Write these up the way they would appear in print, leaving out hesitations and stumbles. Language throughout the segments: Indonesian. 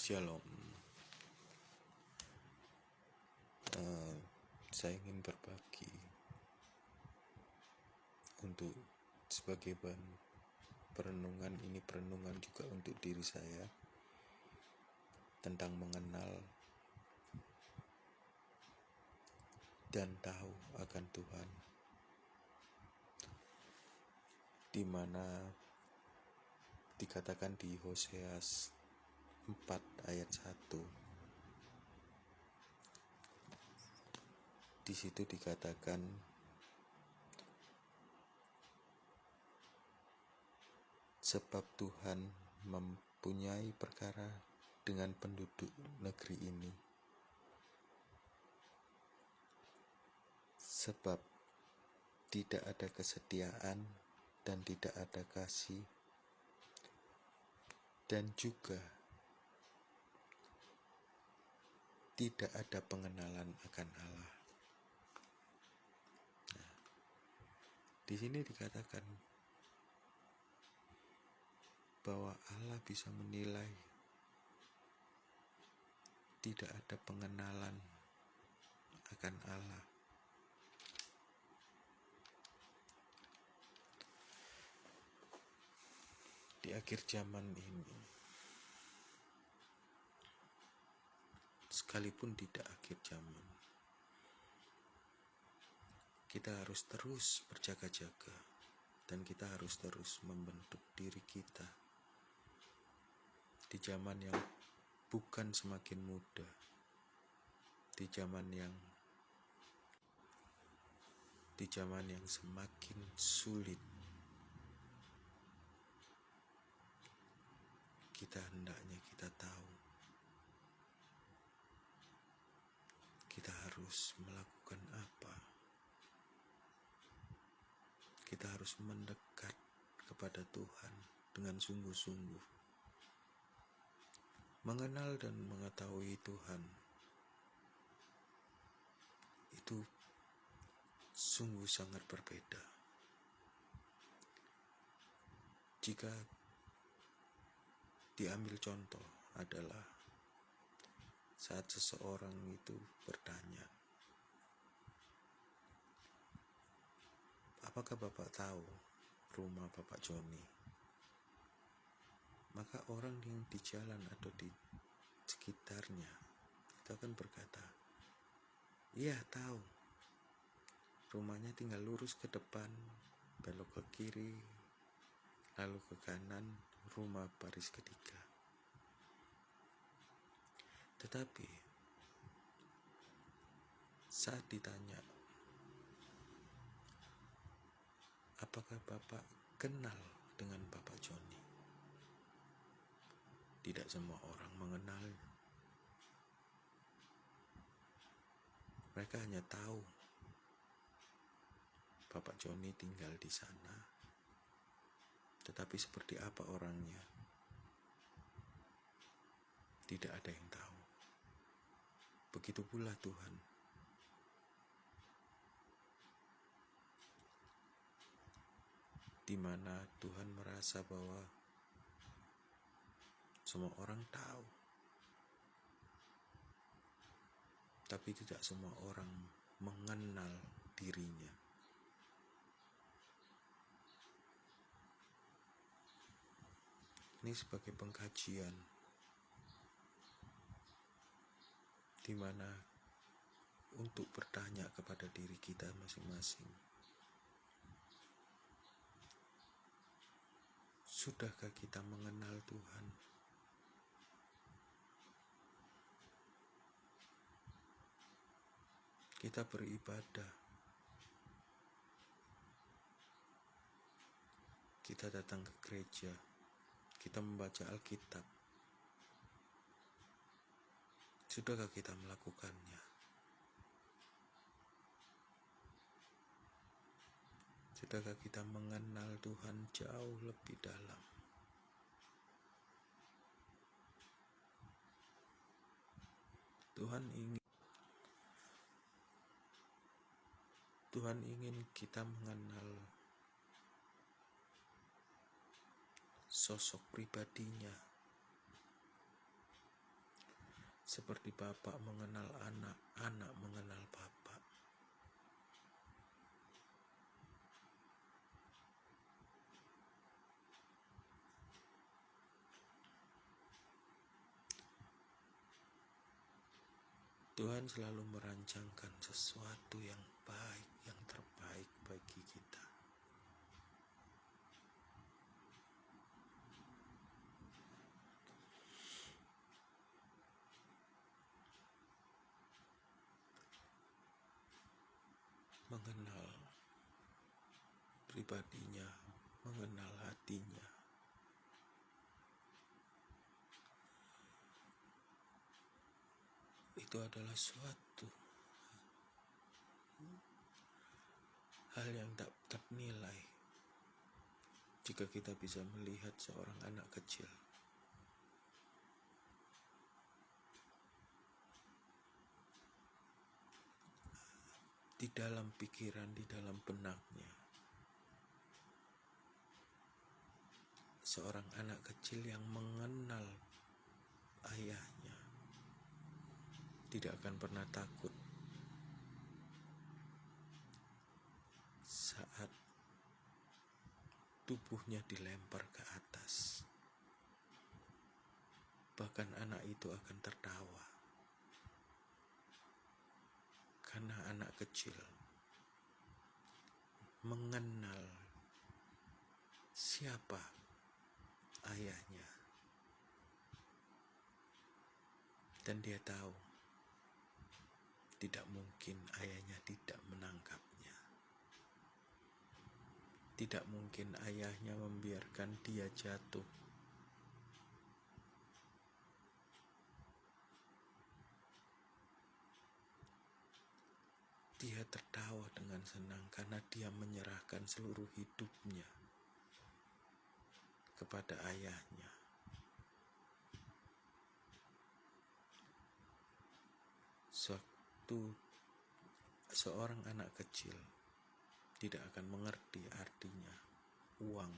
Shalom. Saya ingin berbagi untuk sebagai bahan perenungan. Ini perenungan juga untuk diri saya tentang mengenal dan tahu akan Tuhan, di mana dikatakan di Hosea 4 ayat 1. Di situ dikatakan sebab Tuhan mempunyai perkara dengan penduduk negeri ini, sebab tidak ada kesetiaan dan tidak ada kasih, dan juga tidak ada pengenalan akan Allah. Di sini dikatakan bahwa Allah bisa menilai tidak ada pengenalan akan Allah. Di akhir zaman ini, sekalipun tidak akhir zaman, kita harus terus berjaga-jaga dan kita harus terus membentuk diri kita di zaman yang bukan semakin mudah, di zaman yang semakin sulit. Hendaknya kita tahu kita harus melakukan apa. Kita harus mendekat kepada Tuhan dengan sungguh-sungguh. Mengenal dan mengetahui Tuhan itu sungguh sangat berbeda. Jika diambil contoh adalah saat seseorang itu bertanya, apakah Bapak tahu rumah Bapak Joni? Maka orang yang di jalan atau di sekitarnya itu akan berkata, iya tahu, rumahnya tinggal lurus ke depan, belok ke kiri, lalu ke kanan, rumah baris ketiga. Tetapi saat ditanya, apakah Bapak kenal dengan Bapak Joni? Tidak semua orang mengenal. Mereka hanya tahu Bapak Joni tinggal di sana, tetapi seperti apa orangnya, tidak ada yang tahu. Begitu pula Tuhan. Di mana Tuhan merasa bahwa semua orang tahu, tapi tidak semua orang mengenal dirinya. Ini sebagai pengkajian, di mana untuk bertanya kepada diri kita masing-masing. Sudahkah kita mengenal Tuhan? Kita beribadah, kita datang ke gereja, kita membaca Alkitab. Sudahkah kita melakukannya? Sudahkah kita mengenal Tuhan jauh lebih dalam? Tuhan ingin kita mengenal sosok pribadinya, seperti bapak mengenal anak, anak mengenal bapak. Tuhan selalu merancangkan sesuatu yang baik, yang terbaik bagi kita. Mengenal pribadinya, mengenal hatinya. Itu adalah suatu hal yang tak ternilai jika kita bisa melihat seorang anak kecil di dalam pikiran, di dalam benaknya. Seorang anak kecil yang mengenal ayahnya tidak akan pernah takut saat tubuhnya dilempar ke atas. Bahkan anak itu akan tertawa. Karena anak kecil mengenal siapa ayahnya. Dan dia tahu tidak mungkin ayahnya tidak menangkapnya. Tidak mungkin ayahnya membiarkan dia jatuh. Dia tertawa dengan senang karena dia menyerahkan seluruh hidupnya kepada ayahnya. Suatu seorang anak kecil tidak akan mengerti artinya uang.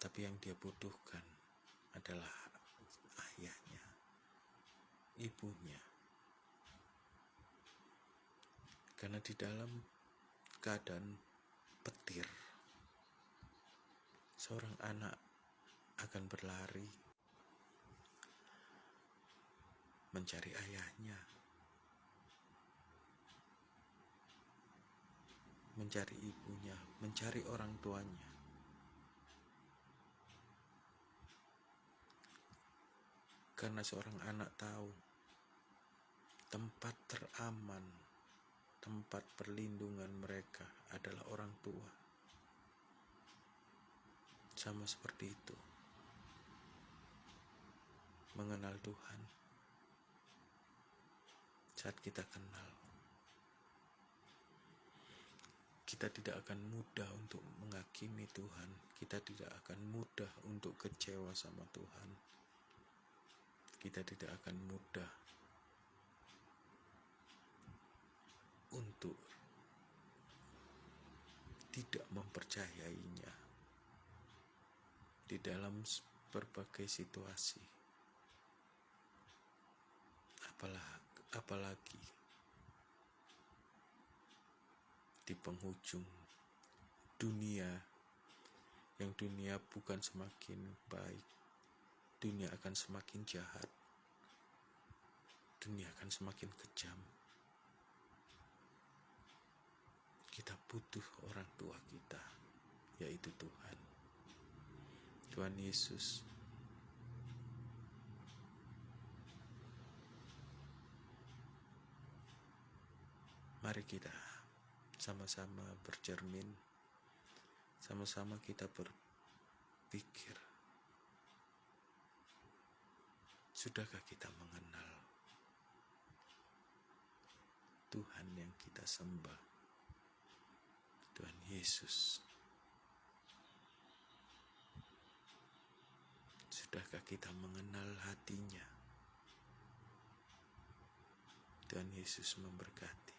Tapi yang dia butuhkan adalah ayahnya, ibunya. Karena di dalam keadaan petir, seorang anak akan berlari mencari ayahnya, mencari ibunya, mencari orang tuanya. Karena seorang anak tahu tempat teraman, tempat perlindungan mereka adalah orang tua. Sama seperti itu, mengenal Tuhan. Saat kita kenal, kita tidak akan mudah untuk menghakimi Tuhan. Kita tidak akan mudah untuk kecewa sama Tuhan. Kita tidak akan mudah untuk tidak mempercayainya di dalam berbagai situasi. Apalagi di penghujung dunia, yang dunia bukan semakin baik, dunia akan semakin jahat, dunia akan semakin kejam. Kita butuh orang tua kita, yaitu Tuhan. Tuhan Yesus. Mari kita sama-sama bercermin, sama-sama kita berpikir, sudahkah kita mengenal Tuhan yang kita sembah, Tuhan Yesus? Sudahkah kita mengenal hatinya? Tuhan Yesus memberkati.